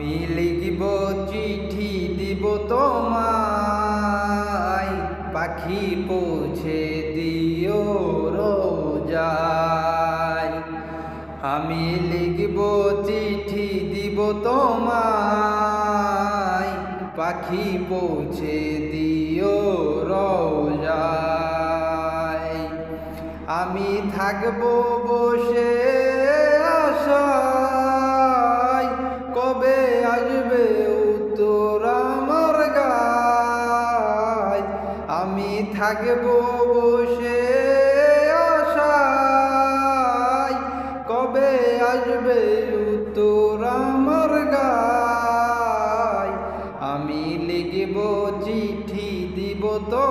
আমি লিখব চিঠি দিব তোমায়, পাখি পৌঁছে দিও রোজায়। আমি লিখব চিঠি দিব তোমায়, পাখি পৌঁছে দিও রোজায়। আমি থাকবো বসে আশায়, কবে আসবে উত্তর আমার গায়। আমি থাকবো বসে আশায়, কবে আসবে উত্তর আমার গায়। আমি লিখব চিঠি দিব তো